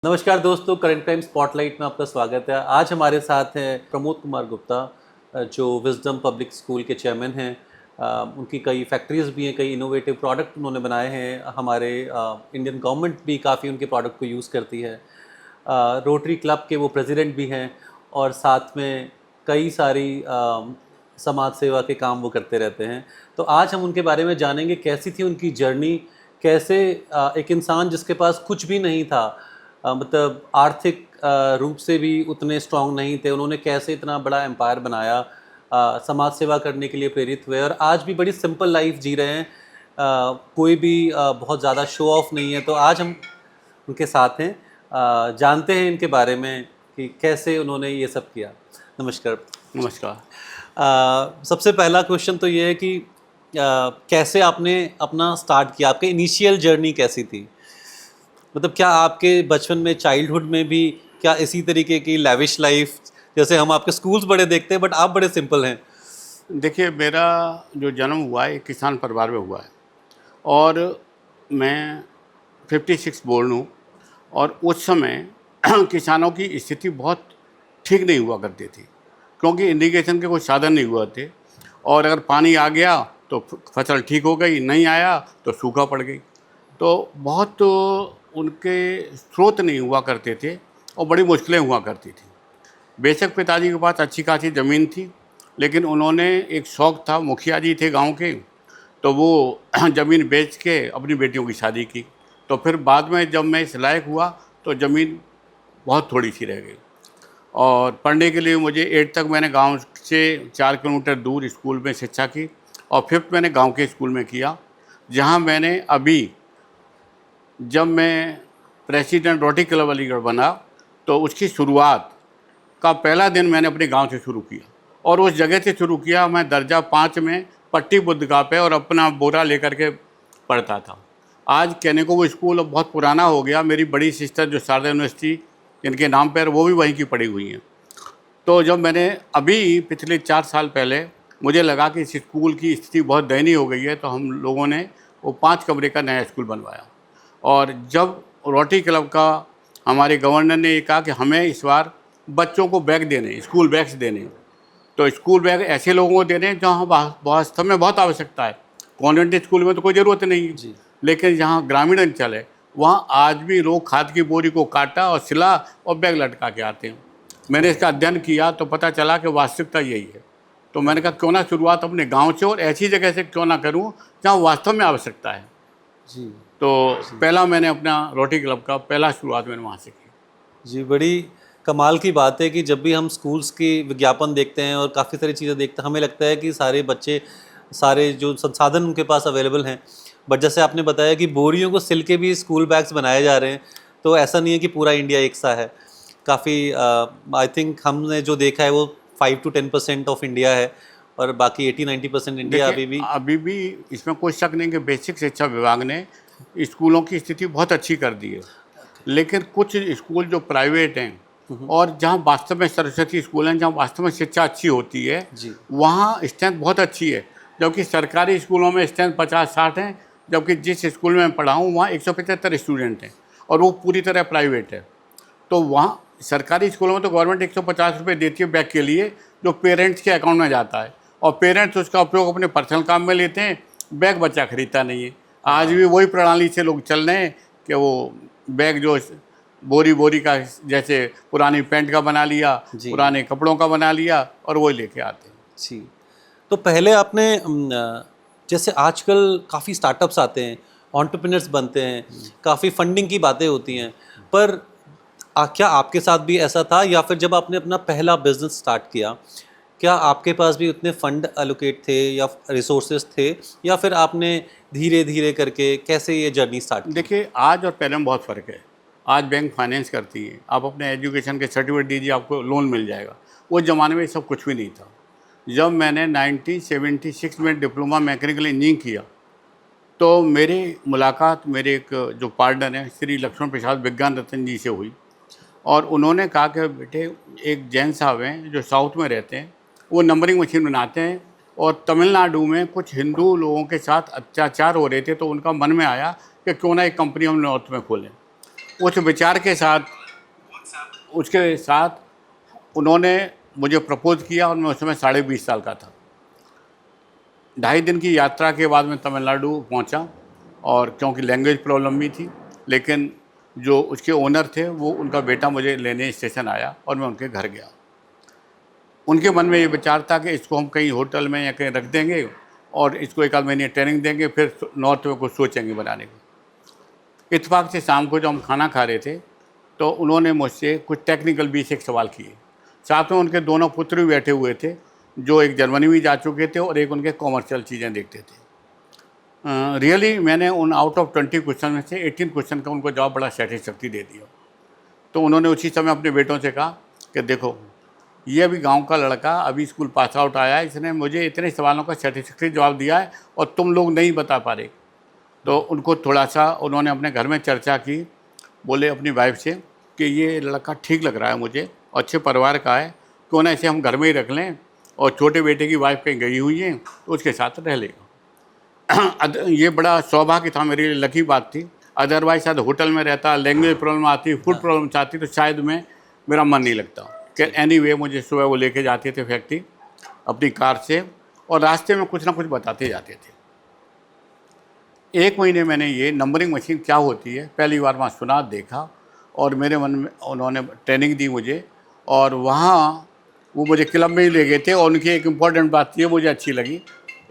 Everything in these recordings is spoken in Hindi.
नमस्कार दोस्तों, करंट टाइम स्पॉटलाइट में आपका स्वागत है। आज हमारे साथ हैं प्रमोद कुमार गुप्ता, जो विजडम पब्लिक स्कूल के चेयरमैन हैं। उनकी कई फैक्ट्रीज़ भी हैं, कई इनोवेटिव प्रोडक्ट उन्होंने बनाए हैं। हमारे इंडियन गवर्नमेंट भी काफ़ी उनके प्रोडक्ट को यूज़ करती है। रोटरी क्लब के वो प्रेसिडेंट भी हैं और साथ में कई सारी समाज सेवा के काम वो करते रहते हैं। तो आज हम उनके बारे में जानेंगे, कैसी थी उनकी जर्नी, कैसे एक इंसान जिसके पास कुछ भी नहीं था, मतलब आर्थिक रूप से भी उतने स्ट्रांग नहीं थे, उन्होंने कैसे इतना बड़ा एम्पायर बनाया, समाज सेवा करने के लिए प्रेरित हुए और आज भी बड़ी सिंपल लाइफ जी रहे हैं। कोई भी बहुत ज़्यादा शो ऑफ नहीं है। तो आज हम उनके साथ हैं, जानते हैं इनके बारे में कि कैसे उन्होंने ये सब किया। नमस्कार। नमस्कार। सबसे पहला क्वेश्चन तो ये है कि कैसे आपने अपना स्टार्ट किया, आपके इनिशियल जर्नी कैसी थी? मतलब क्या आपके बचपन में, चाइल्डहुड में भी क्या इसी तरीके की लैविश लाइफ, जैसे हम आपके स्कूल्स बड़े देखते हैं बट आप बड़े सिंपल हैं? देखिए, मेरा जो जन्म हुआ है एक किसान परिवार में हुआ है और मैं 56 बोर्न हूँ। और उस समय किसानों की स्थिति बहुत ठीक नहीं हुआ करती थी, क्योंकि इरिगेशन के कोई साधन नहीं हुआ थे। और अगर पानी आ गया तो फसल ठीक हो गई, नहीं आया तो सूखा पड़ गई। तो बहुत उनके स्रोत नहीं हुआ करते थे और बड़ी मुश्किलें हुआ करती थी। बेशक पिताजी के पास अच्छी खासी ज़मीन थी, लेकिन उन्होंने एक शौक़ था, मुखिया जी थे गांव के, तो वो ज़मीन बेच के अपनी बेटियों की शादी की। तो फिर बाद में जब मैं इस लायक हुआ तो ज़मीन बहुत थोड़ी सी रह गई और पढ़ने के लिए मुझे 8 तक मैंने गांव से 4 किलोमीटर दूर स्कूल में शिक्षा की और 5th मैंने गांव के स्कूल में किया, जहां मैंने अभी जब मैं प्रेसिडेंट रोटरी क्लब अलीगढ़ बना तो उसकी शुरुआत का पहला दिन मैंने अपने गांव से शुरू किया और उस जगह से शुरू किया। मैं दर्जा 5 में पट्टी बुद्धगा पे और अपना बोरा लेकर के पढ़ता था। आज कहने को वो स्कूल अब बहुत पुराना हो गया। मेरी बड़ी सिस्टर जो शारदा यूनिवर्सिटी जिनके नाम पर, वो भी वहीं की पढ़ी हुई हैं। तो जब मैंने अभी पिछले 4 साल पहले मुझे लगा कि इस स्कूल की स्थिति बहुत दयनीय हो गई है, तो हम लोगों ने वो 5 कमरे का नया स्कूल बनवाया। और जब रोटरी क्लब का हमारे गवर्नर ने ये कहा कि हमें इस बार बच्चों को बैग देने, स्कूल बैग्स देने, तो स्कूल बैग ऐसे लोगों को देने जहाँ वास्तव में बहुत आवश्यकता है। कॉन्वेंट स्कूल में तो कोई ज़रूरत नहीं है जी। लेकिन जहाँ ग्रामीण अंचल है वहाँ आज भी लोग खाद की बोरी को काटा और सिला और बैग लटका के आते हैं। मैंने इसका अध्ययन किया तो पता चला कि वास्तविकता यही है। तो मैंने कहा क्यों ना शुरुआत अपने गाँव से और ऐसी जगह से क्यों ना करूँ जहाँ वास्तव में आवश्यकता है। जी। तो पहला मैंने अपना रोटरी क्लब का पहला शुरुआत मैंने वहाँ से की। जी, बड़ी कमाल की बात है कि जब भी हम स्कूल्स की विज्ञापन देखते हैं और काफ़ी सारी चीज़ें देखते हैं, हमें लगता है कि सारे बच्चे, सारे जो संसाधन उनके पास अवेलेबल हैं। बट जैसे आपने बताया कि बोरियों को सिल के भी स्कूल बैग्स बनाए जा रहे हैं, तो ऐसा नहीं है कि पूरा इंडिया एक सा है। काफ़ी आई थिंक हमने जो देखा है वो 5 to 10% ऑफ इंडिया है और बाकी 80-90% इंडिया देखिए, अभी भी इसमें कोई शक नहीं कि बेसिक शिक्षा विभाग ने स्कूलों की स्थिति बहुत अच्छी कर दी है। लेकिन कुछ स्कूल जो प्राइवेट हैं और जहाँ वास्तव में सरस्वती स्कूल हैं, जहाँ वास्तव में शिक्षा अच्छी होती है, जी। वहाँ स्ट्रेंथ बहुत अच्छी है। जबकि सरकारी स्कूलों में स्ट्रेंथ 50-60 हैं, जबकि जिस स्कूल में मैं पढ़ा हूँ वहाँ 175 स्टूडेंट हैं और वो पूरी तरह प्राइवेट है। तो वहाँ सरकारी स्कूलों में तो गवर्नमेंट 150 रुपये देती है बैग के लिए, जो पेरेंट्स के अकाउंट में जाता है और पेरेंट्स उसका उपयोग अपने पर्सनल काम में लेते हैं, बैग बच्चा खरीदता नहीं है। आज भी वही प्रणाली से लोग चल रहे हैं कि वो बैग जो बोरी बोरी का, जैसे पुरानी पैंट का बना लिया, पुराने कपड़ों का बना लिया और वही लेके आते हैं। जी। तो पहले आपने जैसे आजकल काफ़ी स्टार्टअप्स आते हैं, एंटरप्रेन्योर्स बनते हैं, काफ़ी फंडिंग की बातें होती हैं, पर क्या आपके साथ भी ऐसा था, या फिर जब आपने अपना पहला बिजनेस स्टार्ट किया, क्या आपके पास भी उतने फंड एलोकेट थे या रिसोर्सेज थे, या फिर आपने धीरे धीरे करके कैसे ये जर्नी स्टार्ट की? देखिए, आज और पहले में बहुत फ़र्क है। आज बैंक फाइनेंस करती है, आप अपने एजुकेशन के सर्टिफिकेट दीजिए, आपको लोन मिल जाएगा। उस ज़माने में ये सब कुछ भी नहीं था। जब मैंने 1976 में डिप्लोमा मैकेनिकल इंजीनियरिंग किया तो मेरी मुलाकात मेरे एक जो पार्टनर हैं श्री लक्ष्मण प्रसाद विज्ञान रतन जी से हुई और उन्होंने कहा कि बेटे, एक जैन साहब हैं जो साउथ में रहते हैं, वो नंबरिंग मशीन बनाते हैं और तमिलनाडु में कुछ हिंदू लोगों के साथ अत्याचार हो रहे थे, तो उनका मन में आया कि क्यों ना एक कंपनी हम नॉर्थ में खोलें। उस विचार के साथ, उसके साथ उन्होंने मुझे प्रपोज किया और मैं उस समय 20.5 साल का था। 2.5 दिन की यात्रा के बाद मैं तमिलनाडु पहुंचा, और क्योंकि लैंग्वेज प्रॉब्लम भी थी, लेकिन जो उसके ओनर थे वो, उनका बेटा मुझे लेने स्टेशन आया और मैं उनके घर गया। उनके मन में ये विचार था कि इसको हम कहीं होटल में या कहीं रख देंगे और इसको 1 आध महीने ट्रेनिंग देंगे, फिर नॉर्थ में कुछ सोचेंगे बनाने को। इत्तेफाक से शाम को जब हम खाना खा रहे थे तो उन्होंने मुझसे कुछ टेक्निकल 20 सवाल किए। साथ में उनके दोनों पुत्र भी बैठे हुए थे, जो एक जर्मनी भी जा चुके थे और एक उनके कॉमर्शियल चीज़ें देखते थे। रियली मैंने उन आउट ऑफ 20 क्वेश्चन में से 18 क्वेश्चन का उनको जवाब बड़ा सेटिस्फैक्ट्री दे दिया। तो उन्होंने उसी समय अपने बेटों से कहा कि देखो, ये अभी गांव का लड़का अभी स्कूल पास आउट आया है, इसने मुझे इतने सवालों का सेटिस्फैक्ट्री जवाब दिया है और तुम लोग नहीं बता पा रहे। तो उनको थोड़ा सा उन्होंने अपने घर में चर्चा की, बोले अपनी वाइफ से कि ये लड़का ठीक लग रहा है मुझे, अच्छे परिवार का है, क्यों ना इसे हम घर में ही रख लें, और छोटे बेटे की वाइफ कहीं गई हुई है तो उसके साथ रह लेगा। ये बड़ा सौभाग्य था, मेरे लिए लकी बात थी। अदरवाइज शायद होटल में रहता, लैंग्वेज प्रॉब्लम आती, फूड प्रॉब्लम आती, तो शायद मेरा मन नहीं लगता। कि एनीवे मुझे सुबह वो लेके जाते थे फैक्ट्री अपनी कार से, और रास्ते में कुछ ना कुछ बताते जाते थे। 1 महीने मैंने ये नंबरिंग मशीन क्या होती है पहली बार वहाँ सुना, देखा, और मेरे मन में उन्होंने ट्रेनिंग दी मुझे, और वहाँ वो मुझे क्लब में ही ले गए थे। और उनकी एक इम्पॉर्टेंट बात ये मुझे अच्छी लगी,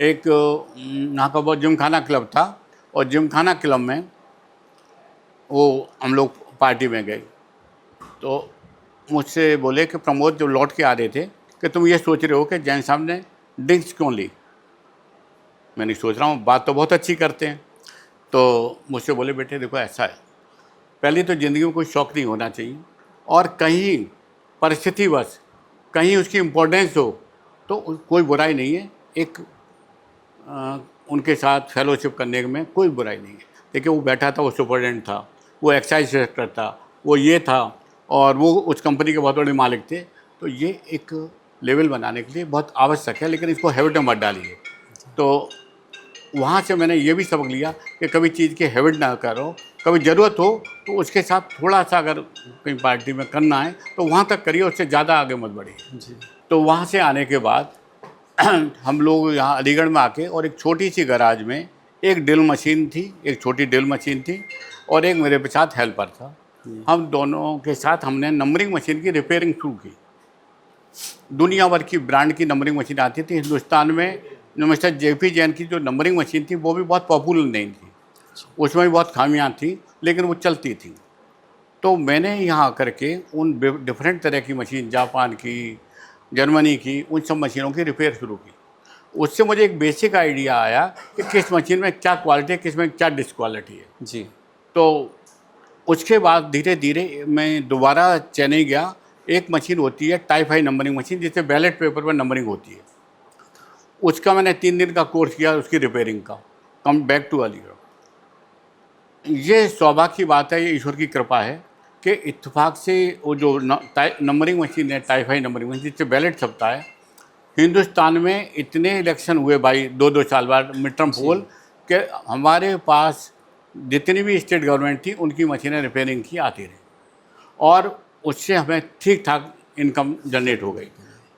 एक यहाँ का बहुत जिमखाना क्लब था, और जिमखाना क्लब में वो हम लोग पार्टी में गए, तो मुझसे बोले कि प्रमोद जो लौट के आ रहे थे कि तुम ये सोच रहे हो कि जैन साहब ने ड्रिंक्स क्यों ली। मैंने सोच रहा हूँ बात तो बहुत अच्छी करते हैं। तो मुझसे बोले बेटे देखो ऐसा है, पहले तो ज़िंदगी में कोई शौक़ नहीं होना चाहिए, और कहीं परिस्थितिवश कहीं उसकी इम्पोर्टेंस हो तो कोई बुराई नहीं है, एक उनके साथ फेलोशिप करने में कोई बुराई नहीं है। देखिए वो बैठा था, वो सुपरटेंडेंट था, वो एक्साइज डायरेक्टर था, वो ये था, और वो उस कंपनी के बहुत बड़े मालिक थे। तो ये एक लेवल बनाने के लिए बहुत आवश्यक है, लेकिन इसको हैबिट में मत डालिए। तो वहाँ से मैंने ये भी सबक लिया कि कभी चीज़ की हैबिट ना करो, कभी ज़रूरत हो तो उसके साथ थोड़ा सा अगर कहीं पार्टी में करना है तो वहाँ तक करिए, उससे ज़्यादा आगे मत बढ़िए जी। तो वहाँ से आने के बाद हम लोग यहाँ अलीगढ़ में आके, और एक छोटी सी गराज में एक ड्रिल मशीन थी, एक छोटी ड्रिल मशीन थी, और एक मेरे साथ हेल्पर था। हम दोनों के साथ हमने नंबरिंग मशीन की रिपेयरिंग शुरू की। दुनिया भर की ब्रांड की नंबरिंग मशीन आती थी। हिंदुस्तान में मिस्टर JP जैन की जो नंबरिंग मशीन थी वो भी बहुत पॉपुलर नहीं थी, उसमें भी बहुत खामियां थी, लेकिन वो चलती थी। तो मैंने यहाँ आकर के उन डिफरेंट तरह की मशीन, जापान की, जर्मनी की, उन सब मशीनों की रिपेयर शुरू की। उससे मुझे एक बेसिक आइडिया आया कि किस मशीन में क्या क्वालिटी है, किस में क्या डिसक्वालिटी है जी। तो उसके बाद धीरे धीरे मैं दोबारा चेन्नई गया। एक मशीन होती है टाइप हाई नंबरिंग मशीन, जिससे बैलेट पेपर पर नंबरिंग होती है। उसका मैंने 3 दिन का कोर्स किया, उसकी रिपेयरिंग का। Come back to Aligarh. ये सौभाग्य की बात है, ये ईश्वर की कृपा है कि इत्तेफाक से वो जो नंबरिंग मशीन है, टाइप हाई नंबरिंग मशीन, जिससे बैलेट छपता है, हिंदुस्तान में इतने इलेक्शन हुए भाई 2-2 साल बाद मिड टर्म पोल, कि हमारे पास जितनी भी स्टेट गवर्नमेंट थी उनकी मशीनें रिपेयरिंग की आती रही, और उससे हमें ठीक ठाक इनकम जनरेट हो गई।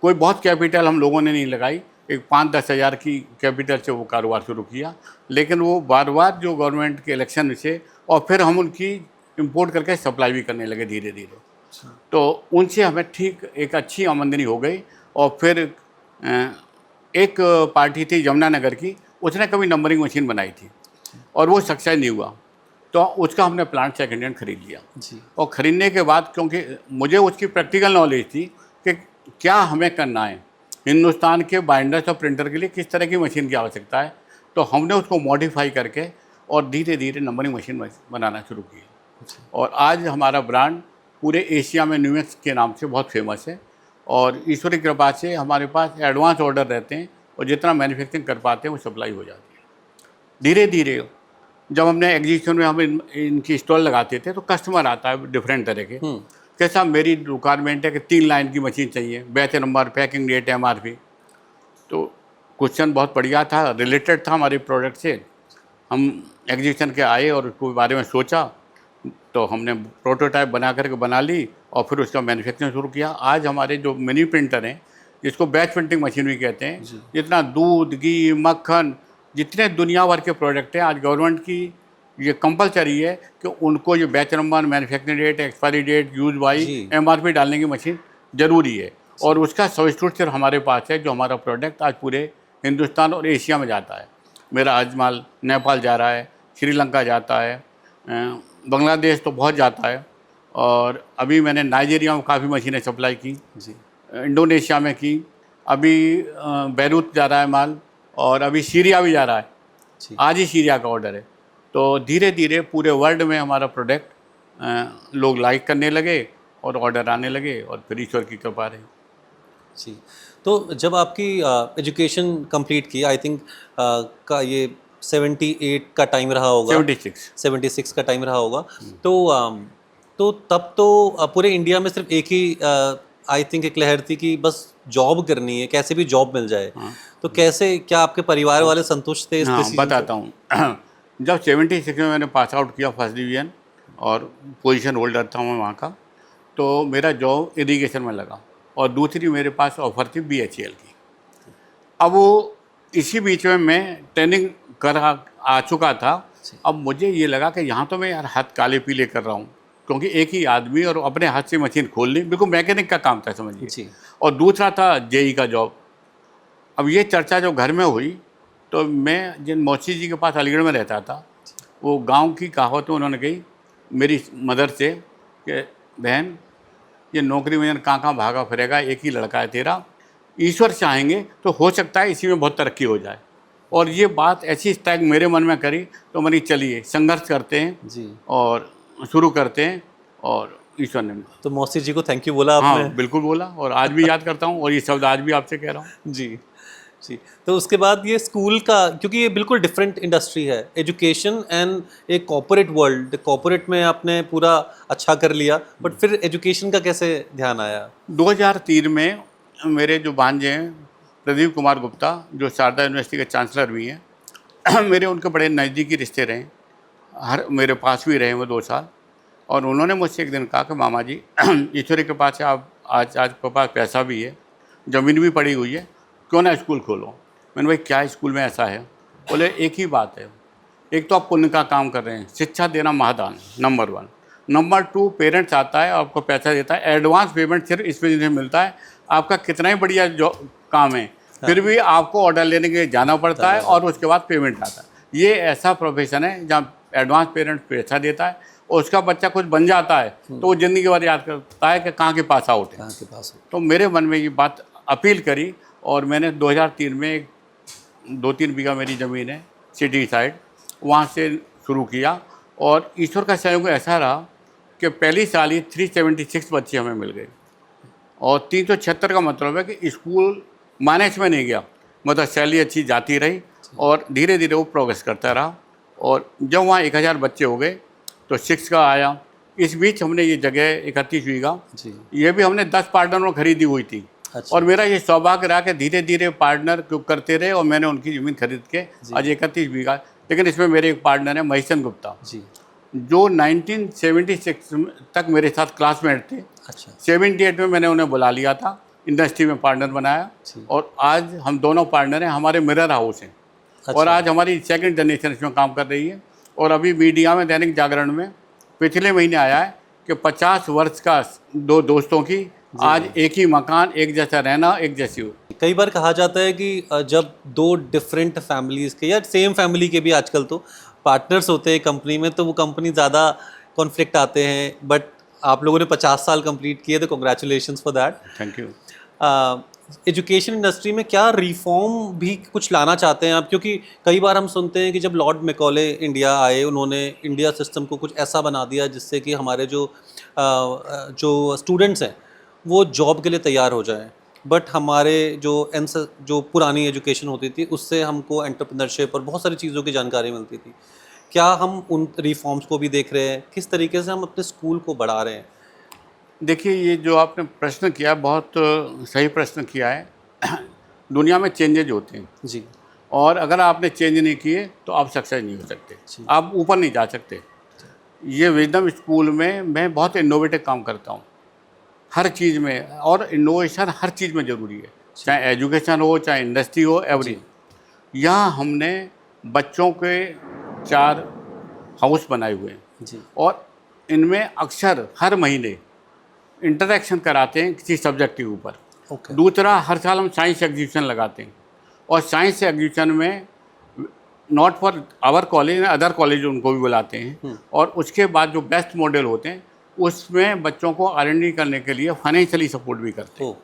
कोई बहुत कैपिटल हम लोगों ने नहीं लगाई, एक 5-10 हज़ार की कैपिटल से वो कारोबार शुरू किया, लेकिन वो बार बार जो गवर्नमेंट के इलेक्शन से, और फिर हम उनकी इंपोर्ट करके सप्लाई भी करने लगे धीरे धीरे। तो उनसे हमें ठीक एक अच्छी आमदनी हो गई। और फिर एक पार्टी थी यमुनानगर की, उसने कभी नंबरिंग मशीन बनाई थी और वो सक्सेस नहीं हुआ, तो उसका हमने प्लांट सेकेंड हैंड खरीद लिया जी। और ख़रीदने के बाद, क्योंकि मुझे उसकी प्रैक्टिकल नॉलेज थी कि क्या हमें करना है, हिंदुस्तान के बाइंडर्स और प्रिंटर के लिए किस तरह की मशीन की आवश्यकता है, तो हमने उसको मॉडिफाई करके और धीरे धीरे नंबरिंग मशीन बनाना शुरू की। और आज हमारा ब्रांड पूरे एशिया में न्यूएक्स के नाम से बहुत फेमस है, और ईश्वर की कृपा से हमारे पास एडवांस ऑर्डर रहते हैं, और जितना मैन्युफैक्चरिंग कर पाते हैं वो सप्लाई हो जाती है। धीरे धीरे जब हमने एग्जीबिशन में हम इनकी स्टॉल लगाते थे तो कस्टमर आता है डिफरेंट तरह के, कैसा मेरी रिक्वायरमेंट है कि 3 लाइन की मशीन चाहिए, batch number, packing date, MRP। तो क्वेश्चन बहुत बढ़िया था, रिलेटेड था हमारे प्रोडक्ट से। हम एग्जीबिशन के आए और उसके बारे में सोचा, तो हमने प्रोटोटाइप बना करके बना ली और फिर उसका मैन्युफैक्चरिंग शुरू किया। आज हमारे जो मिनी प्रिंटर हैं, जिसको बैच प्रिंटिंग मशीन भी कहते हैं, जितना दूध, घी, मक्खन, जितने दुनिया भर के प्रोडक्ट हैं, आज गवर्नमेंट की ये कंपलसरी है कि उनको ये batch number, manufacturing date, expiry date, use by, MRP डालने की मशीन ज़रूरी है। और उसका सब्स्टिट्यूट सिर्फ हमारे पास है, जो हमारा प्रोडक्ट आज पूरे हिंदुस्तान और एशिया में जाता है। मेरा आज माल नेपाल जा रहा है, श्रीलंका जाता है, बांग्लादेश तो बहुत जाता है, और अभी मैंने नाइजीरिया में काफ़ी मशीनें सप्लाई की जी, इंडोनेशिया में की, अभी बैरूत जा रहा है माल, और अभी सीरिया भी जा रहा है। आज ही सीरिया का ऑर्डर है। तो धीरे धीरे पूरे वर्ल्ड में हमारा प्रोडक्ट लोग लाइक करने लगे और ऑर्डर आने लगे, और फिर ईश्वर की कृपा रही जी। तो जब आपकी एजुकेशन कंप्लीट की, आई थिंक का ये 78 का टाइम रहा होगा, 76 का टाइम रहा होगा, तो तब तो पूरे इंडिया में सिर्फ एक ही आई थिंक एक लहर थी कि बस जॉब करनी है, कैसे भी जॉब मिल जाए। तो कैसे, क्या आपके परिवार वाले संतुष्ट थे इस डिसीजन से? बताता हूँ। जब 76 में मैंने पास आउट किया फर्स्ट डिवीज़न और पोजीशन होल्डर था मैं वहाँ का, तो मेरा जॉब इरिगेशन में लगा, और दूसरी मेरे पास ऑफ़र थी BHEL की। अब वो इसी बीच में मैं ट्रेनिंग कर आ चुका था। अब मुझे ये लगा कि यहाँ तो मैं यार हाथ काले पीले कर रहा हूँ, क्योंकि एक ही आदमी और अपने हाथ से मशीन खोल ली, बिल्कुल मैकेनिक का काम था समझिए, और दूसरा था JEE का जॉब। अब ये चर्चा जो घर में हुई, तो मैं जिन मौसी जी के पास अलीगढ़ में रहता था, वो गांव की कहावत में उन्होंने कही मेरी मदर से कि बहन, ये नौकरी में कहाँ भागा फिरेगा, एक ही लड़का है तेरा, ईश्वर चाहेंगे तो हो सकता है इसी में बहुत तरक्की हो जाए। और ये बात ऐसी स्ट्राइक मेरे मन में करी, तो मैंने चलिए संघर्ष करते हैं जी, और शुरू करते हैं, और ईश्वर ने। तो मौसी जी को थैंक यू बोला आपने? हाँ बिल्कुल बोला, और आज भी याद करता हूँ, और ये शब्द आज भी आपसे कह रहा हूँ जी जी। तो उसके बाद ये स्कूल का, क्योंकि ये बिल्कुल डिफरेंट इंडस्ट्री है, एजुकेशन एंड एक कॉर्पोरेट वर्ल्ड, कॉर्पोरेट में आपने पूरा अच्छा कर लिया, बट फिर एजुकेशन का कैसे ध्यान आया? 2003 में मेरे जो भांजे हैं प्रदीप कुमार गुप्ता, जो शारदा यूनिवर्सिटी के चांसलर भी हैं, मेरे उनके बड़े नज़दीकी रिश्ते रहे, हर मेरे पास भी रहे वो 2 साल। और उन्होंने मुझसे एक दिन कहा कि मामा जी, ईश्वर की कृपा से आप आज के पास पैसा भी है, ज़मीन भी पड़ी हुई है, क्यों ना स्कूल खोलो। मैंने भाई क्या स्कूल में ऐसा है? बोले एक ही बात है, एक तो आप पुण्य का काम कर रहे हैं, शिक्षा देना महादान नंबर 1, नंबर 2 पेरेंट्स आता है आपको पैसा देता है, एडवांस पेमेंट सिर्फ इस वजह से मिलता है, आपका कितना ही बढ़िया जो काम है फिर भी आपको ऑर्डर लेने के लिए जाना पड़ता है, और उसके बाद पेमेंट आता है। ये ऐसा प्रोफेशन है जहाँ एडवांस पेरेंट्स पैसा देता है, और उसका बच्चा कुछ बन जाता है तो वो ज़िंदगी भर याद करता है कि कहाँ के पास आउट है। तो मेरे मन में ये बात अपील करी, और मैंने 2003 में 2-3 बीघा मेरी ज़मीन है सिटी साइड, वहाँ से शुरू किया। और ईश्वर का सहयोग ऐसा रहा कि पहली साल ही 376 बच्चे हमें मिल गए, और 376 का मतलब है कि स्कूल माइनस में नहीं गया, मतलब सैलरी अच्छी जाती रही, और धीरे धीरे वो प्रोग्रेस करता रहा। और जब वहाँ 1000 बच्चे हो गए तो 6 का आया। इस बीच हमने ये जगह 31 बीघा, ये भी हमने 10 पार्टनरों में खरीदी हुई थी। अच्छा। और मेरा ये सौभाग्य रहा कि धीरे धीरे पार्टनर करते रहे, और मैंने उनकी ज़मीन खरीद के आज 31 बीघा। लेकिन इसमें मेरे एक पार्टनर है महेशन गुप्ता जी, जो 1976 तक मेरे साथ क्लासमेट थे। अच्छा। 78 में मैंने उन्हें बुला लिया था, इंडस्ट्री में पार्टनर बनाया, और आज हम दोनों पार्टनर हैं, हमारे मिरर हाउस हैं। अच्छा। और आज हमारी 2nd जनरेशन इसमें काम कर रही है। और अभी मीडिया में दैनिक जागरण में पिछले महीने आया है कि 50 वर्ष का 2 दोस्तों की आज एक ही मकान, एक जैसा रहना, एक जैसी हो। कई बार कहा जाता है कि जब 2 डिफरेंट फैमिलीज़ के या सेम फैमिली के भी आजकल तो पार्टनर्स होते हैं कंपनी में, तो वो कंपनी ज़्यादा कॉन्फ्लिक्ट आते हैं, बट आप लोगों ने 50 साल कंप्लीट किए, तो congratulations for that. Thank you. Education industry में क्या रिफॉर्म भी कुछ लाना चाहते हैं आप? क्योंकि कई बार हम सुनते हैं कि जब लॉर्ड मैकॉले इंडिया आए, उन्होंने इंडिया सिस्टम को कुछ ऐसा बना दिया जिससे कि हमारे जो स्टूडेंट्स हैं वो जॉब के लिए तैयार हो जाएं, बट हमारे जो पुरानी एजुकेशन होती थी उससे हमको एंटरप्रेन्योरशिप और बहुत सारी चीज़ों की जानकारी मिलती थी। क्या हम उन रिफॉर्म्स को भी देख रहे हैं? किस तरीके से हम अपने स्कूल को बढ़ा रहे हैं? देखिए, ये जो आपने प्रश्न किया बहुत सही प्रश्न किया है। दुनिया में चेंजेज होते हैं जी, और अगर आपने चेंज नहीं किए तो आप सक्सेस नहीं हो सकते, आप ऊपर नहीं जा सकते। ये विजडम स्कूल में मैं बहुत इनोवेटिव काम करता हूँ हर चीज़ में, और इनोवेशन हर चीज़ में ज़रूरी है, चाहे एजुकेशन हो, चाहे इंडस्ट्री हो, एवरी। यहाँ हमने बच्चों के 4 हाउस बनाए हुए हैं जी और इनमें अक्सर हर महीने इंटरेक्शन कराते हैं किसी सब्जेक्ट के ऊपर। ओके दूसरा, हर साल हम साइंस एग्जीबिशन लगाते हैं, और साइंस एग्जीबिशन में not for our college, other college उनको भी बुलाते हैं, और उसके बाद जो बेस्ट मॉडल होते हैं उसमें बच्चों को R&D करने के लिए फाइनेंशियली सपोर्ट भी करते हैं।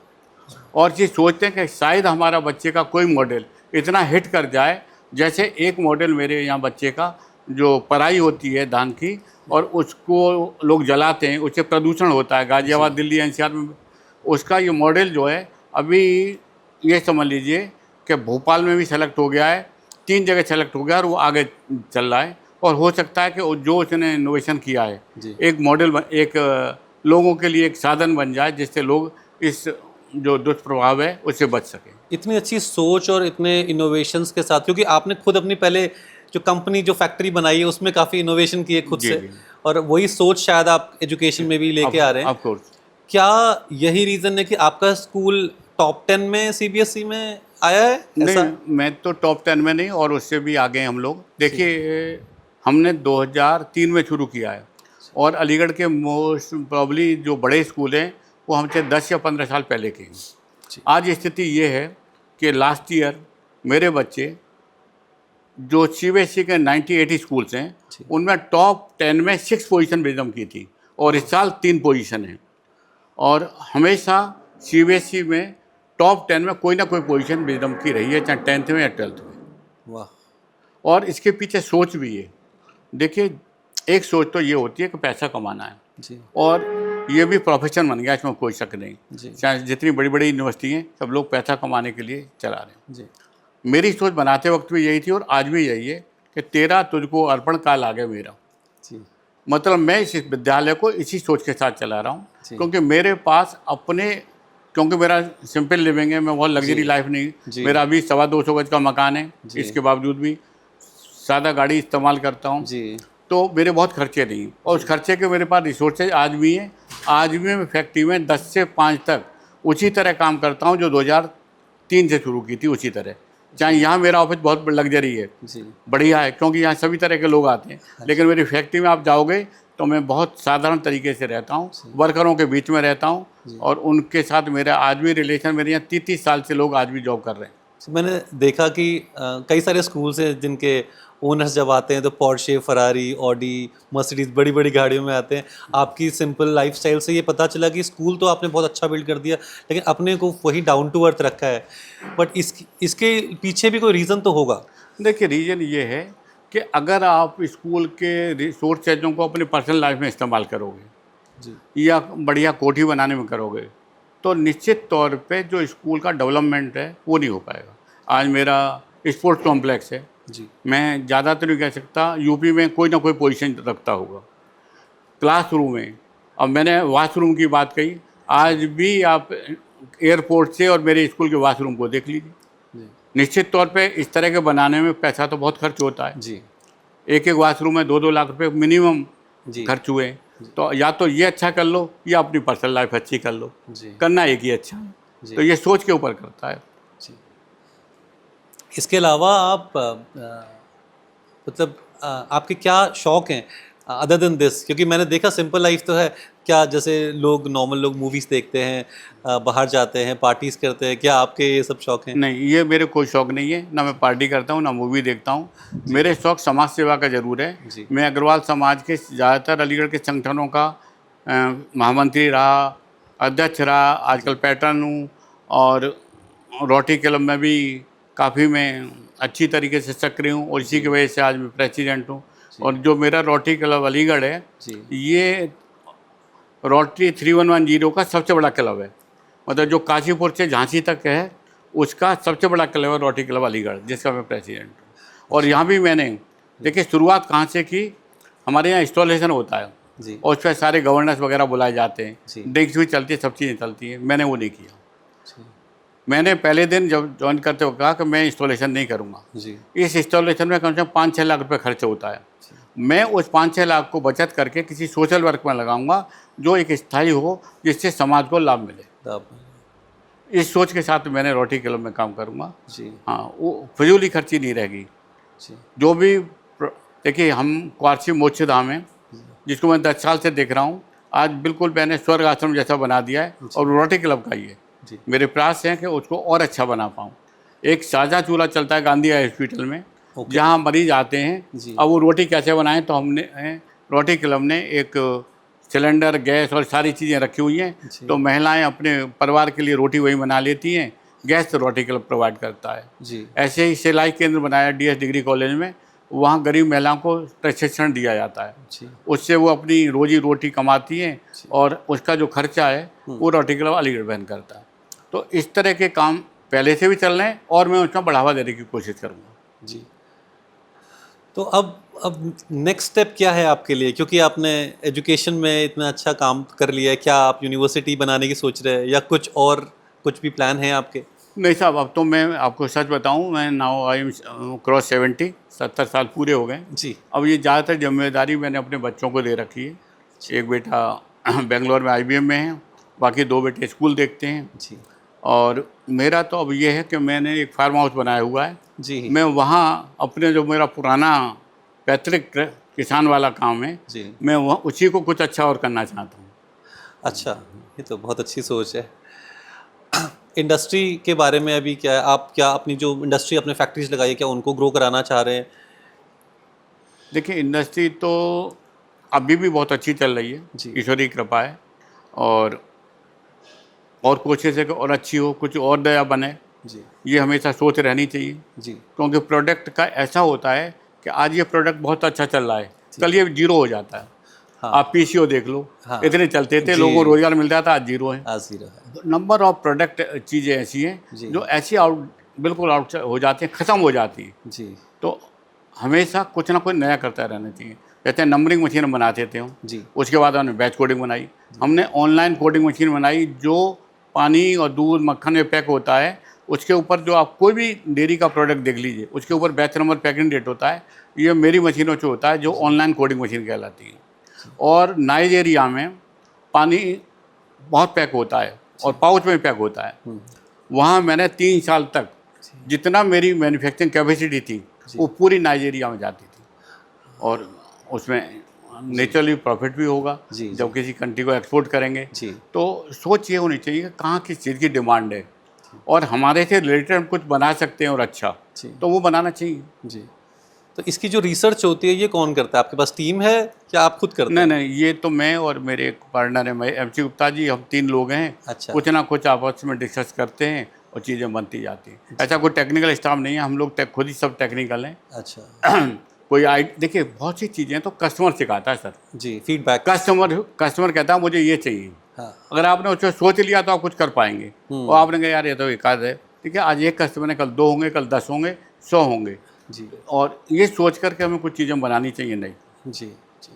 और ये सोचते हैं कि शायद हमारा बच्चे का कोई मॉडल इतना हिट कर जाए, जैसे एक मॉडल मेरे यहाँ बच्चे का जो पराई होती है धान की, और उसको लोग जलाते हैं, उससे प्रदूषण होता है गाजियाबाद, दिल्ली, NCR में। उसका ये मॉडल जो है अभी ये समझ लीजिए कि भोपाल में भी सेलेक्ट हो गया है, 3 जगह सेलेक्ट हो गया, और वो आगे चल रहा है। और हो सकता है कि जो उसने इनोवेशन किया है एक मॉडल, एक लोगों के लिए एक साधन बन जाए, जिससे लोग इस जो दुष्प्रभाव है उससे बच सकें। इतनी अच्छी सोच और इतने इनोवेशंस के साथ, क्योंकि आपने खुद अपनी पहले जो कंपनी जो फैक्ट्री बनाई है उसमें काफ़ी इनोवेशन किए खुद जी, से, जी। और वही सोच शायद आप एजुकेशन में भी लेके आ रहे हैं। Of course. क्या यही रीज़न है कि आपका स्कूल टॉप 10 में CBSE में आया है ऐसा? नहीं, मैं तो टॉप 10 में नहीं, और उससे भी आगे हम लोग। देखिए, हमने 2003 में शुरू किया है, और अलीगढ़ के मोस्ट प्रॉब्ली जो बड़े स्कूल हैं वो हमसे 10 या 15 साल पहले के हैं। आज स्थिति ये है कि लास्ट ईयर मेरे बच्चे जो CBSE के 90-80 स्कूल्स हैं उनमें टॉप 10 में 6 पोजीशन विजडम की थी, और इस साल 3 पोजीशन है। और हमेशा CBSE में टॉप 10 में कोई ना कोई पोजीशन विजडम की रही है, चाहे 10th में या 12th में। वाह। और इसके पीछे सोच भी है। देखिए, एक सोच तो ये होती है कि पैसा कमाना है, जी और ये भी प्रोफेशन बन गया, इसमें कोई शक नहीं। जी चाहे जितनी बड़ी बड़ी यूनिवर्सिटी हैं, सब लोग पैसा कमाने के लिए चला रहे हैं। जी मेरी सोच बनाते वक्त भी यही थी, और आज भी यही है कि तेरा तुझको अर्पण काल आ गया मेरा। जी मतलब मैं इस विद्यालय को इसी सोच के साथ चला रहा हूँ, जी। क्योंकि मेरे पास अपने, क्योंकि मेरा सिंपल लिविंग है, मैं बहुत लग्जरी लाइफ जी। नहीं। मेरा अभी 225 गज का मकान है, इसके बावजूद भी सादा गाड़ी इस्तेमाल करता हूँ, जी तो मेरे बहुत खर्चे नहीं, और उस खर्चे के मेरे पास रिसोर्सेज आज भी हैं। आज भी मैं फैक्ट्री में 10 से 5 तक उसी तरह काम करता हूँ जो 2003 से शुरू की थी, उसी तरह। चाहे यहाँ मेरा ऑफिस बहुत लग्जरी है, जी बढ़िया है, क्योंकि यहाँ सभी तरह के लोग आते हैं, लेकिन मेरी फैक्ट्री में आप जाओगे तो मैं बहुत साधारण तरीके से रहता हूँ, वर्करों के बीच में रहता हूँ, और उनके साथ मेरा आज भी रिलेशन, मेरे यहाँ 30-30 साल से लोग आज भी जॉब कर रहे हैं। मैंने देखा कि कई सारे स्कूल्स हैं जिनके ओनर्स जब आते हैं तो पोर्शे, फरारी, ऑडी, मर्सिडीज बड़ी बड़ी गाड़ियों में आते हैं। आपकी सिंपल लाइफस्टाइल से ये पता चला कि स्कूल तो आपने बहुत अच्छा बिल्ड कर दिया, लेकिन अपने को वही डाउन टू अर्थ रखा है। बट इसके पीछे भी कोई रीज़न तो होगा। देखिए, रीज़न ये है कि अगर आप स्कूल के रिसोर्सेजों को अपनी पर्सनल लाइफ में इस्तेमाल करोगे जी या बढ़िया कोठी बनाने में करोगे, तो निश्चित तौर पे जो स्कूल का डेवलपमेंट है वो नहीं हो पाएगा। आज मेरा स्पोर्ट्स कॉम्प्लेक्स है, जी मैं ज़्यादा तो नहीं कह सकता, यूपी में कोई ना कोई पोजीशन रखता होगा। क्लासरूम है, अब मैंने वॉशरूम की बात कही, आज भी आप एयरपोर्ट से और मेरे स्कूल के वॉशरूम को देख लीजिए। जी निश्चित तौर पे इस तरह के बनाने में पैसा तो बहुत खर्च होता है। जी एक वॉशरूम में 2-2 लाख रुपए मिनिमम जी खर्च हुए। तो या तो ये अच्छा कर लो, या अपनी पर्सनल लाइफ अच्छी कर लो, जी करना एक ही अच्छा है। तो ये सोच के ऊपर करता है। जी। इसके अलावा आप मतलब आपके क्या शौक हैं अदर देन दिस? क्योंकि मैंने देखा सिंपल लाइफ तो है, क्या जैसे लोग नॉर्मल लोग मूवीज़ देखते हैं, बाहर जाते हैं, पार्टीज़ करते हैं, क्या आपके ये सब शौक हैं? नहीं, ये मेरे कोई शौक नहीं है, ना मैं पार्टी करता हूँ, ना मूवी देखता हूँ। मेरे शौक समाज सेवा का ज़रूर है। जी मैं अग्रवाल समाज के ज़्यादातर अलीगढ़ के संगठनों का महामंत्री रहा, अध्यक्ष रहा, आजकल पैटर्न हूँ, और रोटरी क्लब में भी काफ़ी मैं अच्छी तरीके से सक्रिय हूँ, और इसी की वजह से आज मैं प्रेसिडेंट हूँ। और जो मेरा रोटरी क्लब अलीगढ़ है, जी ये रोटरी 3110 का सबसे बड़ा क्लब है। मतलब जो काशीपुर से झांसी तक है, उसका सबसे बड़ा क्लब है रोटरी क्लब अलीगढ़, जिसका मैं प्रेसिडेंट हूँ। और यहाँ भी मैंने, देखिए, शुरुआत कहाँ से की, हमारे यहाँ इंस्टॉलेशन होता है, जी और उस पर सारे गवर्नर्स वगैरह बुलाए जाते हैं, जी ड्रिंक्स भी चलती है, सब चीज़ें चलती हैं। मैंने वो नहीं किया। जी मैंने पहले दिन जब ज्वाइन करते हुए कहा कि मैं इंस्टॉलेशन नहीं करूँगा। जी इस इंस्टॉलेशन में कम से कम 5-6 लाख रुपये खर्च होता है। मैं उस 5-6 लाख को बचत करके किसी सोशल वर्क में लगाऊंगा जो एक स्थायी हो, जिससे समाज को लाभ मिले। इस सोच के साथ मैंने रोटरी क्लब में काम करूंगा जी। हाँ, वो फिजूली खर्ची नहीं रहेगी। जी। जो भी देखिए, हम क्वार्सी मोक्षधाम है जिसको मैं 10 साल से देख रहा हूँ, आज बिल्कुल मैंने स्वर्ग आश्रम जैसा बना दिया है, और रोटरी क्लब का ही है। जी। मेरे प्रयास हैं कि उसको और अच्छा बना पाऊँ। एक साझा चूल्हा चलता है गांधी आई हॉस्पिटल में, जहाँ मरीज आते हैं। अब वो रोटी कैसे बनाएं, तो हमने रोटरी क्लब ने एक सिलेंडर, गैस और सारी चीज़ें रखी हुई हैं, तो महिलाएं अपने परिवार के लिए रोटी वही बना लेती हैं। गैस तो रोटरी क्लब प्रोवाइड करता है जी। ऐसे ही सिलाई केंद्र बनाया DS डिग्री कॉलेज में, वहाँ गरीब महिलाओं को प्रशिक्षण दिया जाता है जी। उससे वो अपनी रोजी रोटी कमाती हैं, और उसका जो खर्चा है वो रोटरी क्लब अलीगढ़ वहन करता है। तो इस तरह के काम पहले से भी चल रहे हैं, और मैं उसका बढ़ावा देने की कोशिश करूँगा। जी। तो अब नेक्स्ट स्टेप क्या है आपके लिए, क्योंकि आपने एजुकेशन में इतना अच्छा काम कर लिया है, क्या आप यूनिवर्सिटी बनाने की सोच रहे हैं या कुछ भी प्लान है आपके? नहीं साहब, अब तो मैं आपको सच बताऊं, मैं नाउ आई एम क्रॉस 70 साल पूरे हो गए जी। अब ये ज़्यादातर जिम्मेदारी मैंने अपने बच्चों को दे रखी है। एक बेटा बेंगलोर में IBM में है, बाकी 2 बेटे स्कूल देखते हैं जी। और मेरा तो अब ये है कि मैंने एक फार्म हाउस बनाया हुआ है जी। मैं वहाँ अपने जो मेरा पुराना पैतृक किसान वाला काम है जी। मैं वहाँ उसी को कुछ अच्छा और करना चाहता हूँ। अच्छा, ये तो बहुत अच्छी सोच है। इंडस्ट्री के बारे में अभी क्या है, आप क्या अपनी जो इंडस्ट्री अपने फैक्ट्रीज लगाई है, क्या उनको ग्रो कराना चाह रहे हैं? देखिए, इंडस्ट्री तो अभी भी बहुत अच्छी चल रही है, ईश्वर की कृपा है, और कोशिश है कि और अच्छी हो, कुछ और नया बने जी। ये हमेशा सोच रहनी चाहिए जी। क्योंकि प्रोडक्ट का ऐसा होता है कि आज ये प्रोडक्ट बहुत अच्छा चल रहा है, कल ये जीरो हो जाता है। हाँ। आप PCO देख लो, हाँ। इतने चलते थे, लोगों को रोजगार मिल जाता, आज जीरो है। आज जीरो है। नंबर ऑफ प्रोडक्ट चीज़ें ऐसी हैं जो ऐसी बिल्कुल आउट हो जाती हैं, ख़त्म हो जाती है। जी। तो हमेशा कुछ ना कुछ नया करता रहना चाहिए। जैसे नंबरिंग मशीन बनाते थे हम जी। उसके बाद हमने बैच कोडिंग बनाई, हमने ऑनलाइन कोडिंग मशीन बनाई जो पानी और दूध मक्खन में पैक होता है, उसके ऊपर जो आप कोई भी डेयरी का प्रोडक्ट देख लीजिए उसके ऊपर बैच नंबर, पैकिंग डेट होता है। ये मेरी मशीनों से होता है जो ऑनलाइन कोडिंग मशीन कहलाती है। और नाइजीरिया में पानी बहुत पैक होता है और पाउच में पैक होता है, वहाँ मैंने 3 साल तक जितना मेरी मैन्युफैक्चरिंग कैपेसिटी थी वो पूरी नाइजीरिया में जाती थी, और उसमें नेचुरली प्रॉफिट भी होगा जब किसी कंट्री को एक्सपोर्ट करेंगे। तो सोच ये होनी चाहिए कि कहाँ किस चीज़ की डिमांड है और हमारे से रिलेटेड हम कुछ बना सकते हैं और अच्छा, तो वो बनाना चाहिए। जी। तो इसकी जो रिसर्च होती है ये कौन करता है? आपके पास टीम है क्या आप खुद करते हैं? नहीं, ये तो मैं और मेरे एक पार्टनर है MC गुप्ता जी, हम 3 लोग हैं। अच्छा। कुछ ना कुछ आपस में डिस्कस करते हैं और चीज़ें बनती जाती हैं। ऐसा कोई टेक्निकल स्टाफ नहीं है, हम लोग खुद ही सब टेक्निकल हैं। अच्छा। कोई देखिए, बहुत सी चीज़ें तो कस्टमर सिखाता है सर। जी, फीडबैक। कस्टमर कहता है मुझे ये चाहिए। हाँ। अगर आपने उसको सोच लिया तो आप कुछ कर पाएंगे, और आपने कहा यार ये तो एकाध है, ठीक है, आज एक कस्टमर है, कल 2 होंगे, कल 10 होंगे, 100 होंगे। जी। और ये सोच करके हमें कुछ चीज़ें बनानी चाहिए। नहीं जी। जी।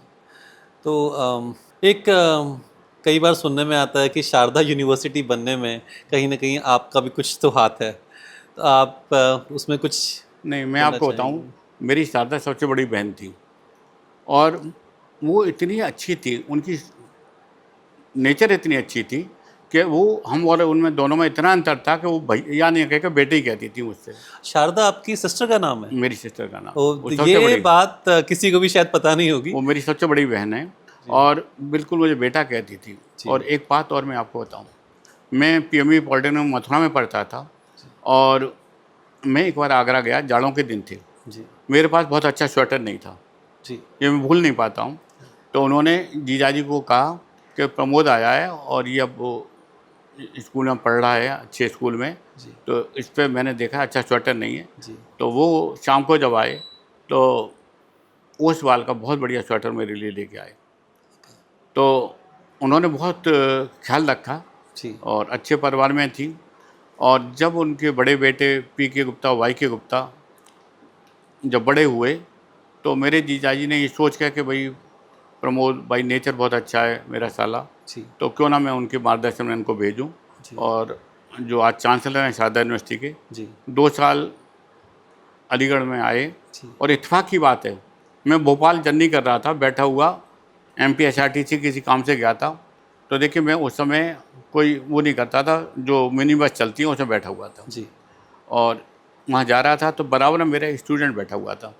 तो कई बार सुनने में आता है कि शारदा यूनिवर्सिटी बनने में कहीं ना कहीं आपका भी कुछ तो हाथ है, तो आप उसमें कुछ? नहीं, मैं आपको बताऊं, मेरी शारदा सबसे बड़ी बहन थी और वो इतनी अच्छी थी, उनकी नेचर इतनी अच्छी थी कि वो हम और उनमें दोनों में इतना अंतर था कि वो भैया नहीं कहकर बेटे ही कहती थी मुझसे। शारदा आपकी सिस्टर का नाम है? मेरी सिस्टर का नाम। तो ये बात किसी को भी शायद पता नहीं होगी। वो मेरी सबसे बड़ी बहन है और बिल्कुल मुझे बेटा कहती थी। और एक बात और मैं आपको बताऊं, मैं PME पॉलिटेक्निक मथुरा में पढ़ता था और मैं एक बार आगरा गया, जाड़ों के दिन थे जी। मेरे पास बहुत अच्छा स्वेटर नहीं था जी। ये मैं भूल नहीं पाता हूँ। तो उन्होंने जीजाजी को कहा कि प्रमोद आया है और ये अब वो स्कूल में पढ़ रहा है, अच्छे स्कूल में, तो इस पर मैंने देखा अच्छा स्वेटर नहीं है जी। तो वो शाम को जब आए तो उस वाल का बहुत बढ़िया स्वेटर मेरे लिए लेके आए। तो उन्होंने बहुत ख्याल रखा जी। और अच्छे परिवार में थी। और जब उनके बड़े बेटे PK गुप्ता, YK गुप्ता जब बड़े हुए तो मेरे जीजाजी ने ये सोच किया कि भाई प्रमोद भाई नेचर बहुत अच्छा है मेरा साला जी, तो क्यों ना मैं उनके मार्गदर्शन में उनको भेजूं। और जो आज चांसलर हैं शारदा यूनिवर्सिटी के जी, 2 साल अलीगढ़ में आए और इत्तेफाक की बात है मैं भोपाल जर्नी कर रहा था, बैठा हुआ MPSRTC किसी काम से गया था। तो देखिए मैं उस समय कोई वो नहीं करता था, जो मिनी बस चलती है उसमें बैठा हुआ था जी और वहाँ जा रहा था। तो बराबर में मेरा स्टूडेंट बैठा हुआ था।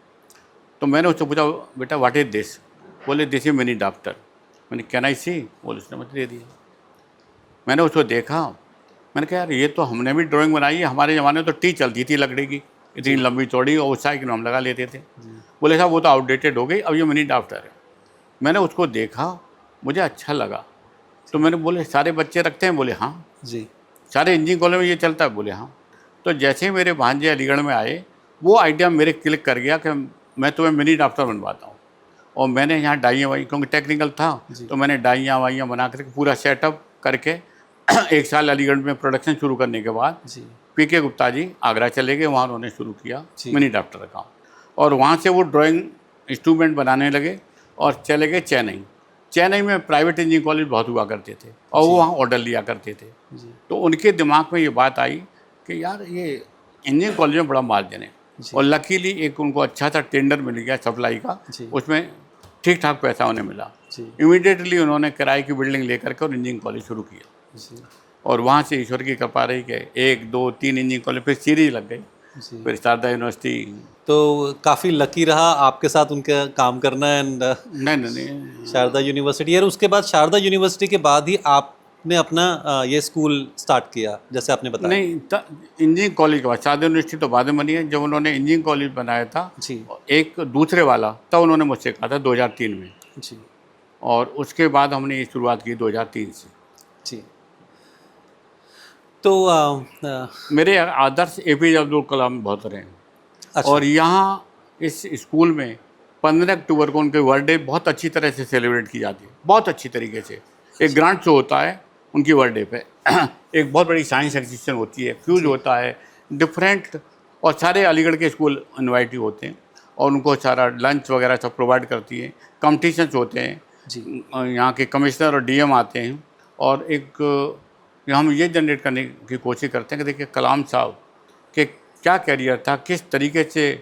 तो मैंने उससे पूछा, बेटा व्हाट इज़ दिस? बोले दिस इज मिनी डॉक्टर। मैंने कैन आई सी? बोले उसने मुझे दे दिया। मैंने उसको देखा, मैंने कहा यार ये तो हमने भी ड्राइंग बनाई है, हमारे ज़माने में तो टी चलती थी लकड़ी की, इतनी लंबी चौड़ी, और उस साइकिल में हम लगा लेते थे। बोले साहब वो तो आउटडेटेड हो गई, अब ये मिनी डॉक्टर है। मैंने उसको देखा, मुझे अच्छा लगा। तो मैंने बोले सारे बच्चे रखते हैं? बोले हाँ। जी सारे इंजीनियरिंग कॉलेज में ये चलता है? बोले हाँ। तो जैसे ही मेरे भांजे अलीगढ़ में आए, वो आइडिया मेरे क्लिक कर गया कि मैं तुम्हें मिनी डॉक्टर बनवाता हूँ। और मैंने यहाँ डाइयाँ वाई, क्योंकि टेक्निकल था, तो मैंने डाइयाँ वाइयाँ बना करके पूरा सेटअप करके 1 साल अलीगढ़ में प्रोडक्शन शुरू करने के बाद जी PK गुप्ता जी आगरा चले गए, वहाँ उन्होंने शुरू किया जी। मिनी डॉक्टर का काम। और वहाँ से वो ड्राइंग इंस्ट्रूमेंट बनाने लगे और चले गए चेन्नई। चेन्नई में प्राइवेट इंजीनियरिंग कॉलेज बहुत हुआ करते थे और वो वहाँ ऑर्डर लिया करते थे। जी तो उनके दिमाग में ये बात आई कि यार ये इंजीनियरिंग कॉलेज में बड़ा मार्जिन है। जी। और लकीली एक उनको अच्छा सा टेंडर मिल गया सप्लाई का, जी। उसमें ठीक ठाक पैसा उन्हें मिला। जी इमीडिएटली उन्होंने किराए की बिल्डिंग लेकर के और इंजीनियरिंग कॉलेज शुरू किया। जी और वहाँ से ईश्वर की कृपा रही कि 1, 2, 3 इंजीनियरिंग कॉलेज, फिर सीरीज लग गई, जी। फिर शारदा यूनिवर्सिटी। तो काफ़ी लकी रहा आपके साथ उनका काम करना एंड नहीं शारदा यूनिवर्सिटी। और उसके बाद शारदा यूनिवर्सिटी के बाद ही आपने अपना ये स्कूल स्टार्ट किया जैसे आपने बताया। नहीं, इंजीनियरिंग कॉलेज के बाद शारदा यूनिवर्सिटी तो बाद में बनी है। जब उन्होंने इंजीनियरिंग कॉलेज बनाया था जी एक दूसरे वाला, तब उन्होंने मुझसे कहा था 2003 में, जी और उसके बाद हमने ये शुरुआत की 2003 से। जी। तो मेरे आदर्श APJ अब्दुल कलाम बहुत रहे हैं। अच्छा और यहाँ इस स्कूल में 15 अक्टूबर को उनके बर्थडे बहुत अच्छी तरह से सेलिब्रेट की जाती है, बहुत अच्छी तरीके से। एक ग्रांड शो होता है उनकी बर्थडे पे एक बहुत बड़ी साइंस एग्जीबिशन होती है, फ्यूज होता है, डिफरेंट, और सारे अलीगढ़ के स्कूल इन्वाइट होते हैं और उनको सारा लंच वगैरह सब प्रोवाइड करती है। कॉम्पिटिशन्स होते हैं, जी यहाँ के कमिश्नर और DM आते हैं। और एक हम ये जनरेट करने की कोशिश करते हैं कि देखिए कलाम साहब के क्या करियर था, किस तरीके से,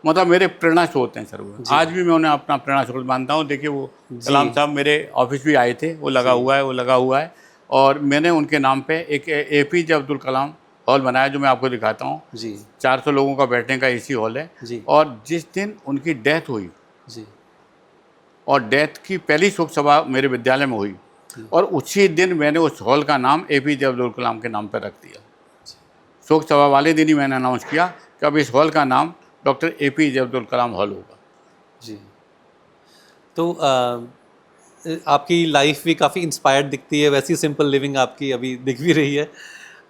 मतलब मेरे प्रेरणा स्रोत हैं सर वो। आज भी मैं उन्हें अपना प्रेरणा स्रोत मानता हूँ। देखिए वो कलाम साहब मेरे ऑफिस भी आए थे, वो लगा हुआ है, वो लगा हुआ है। और मैंने उनके नाम पे एक APJ अब्दुल कलाम हॉल बनाया, जो मैं आपको दिखाता हूँ। जी 400 लोगों का बैठने का AC हॉल है। जी और जिस दिन उनकी डेथ हुई, जी और डेथ की पहली शोक सभा मेरे विद्यालय में हुई, और उसी दिन मैंने उस हॉल का नाम APJ अब्दुल कलाम के नाम पर रख दिया। शोक सभा वाले दिन ही मैंने अनाउंस किया कि अब इस हॉल का नाम doctor APJ Abdul Kalam hall होगा। जी। तो आपकी लाइफ भी काफ़ी इंस्पायर्ड दिखती है, वैसी सिंपल लिविंग आपकी अभी दिख भी रही है।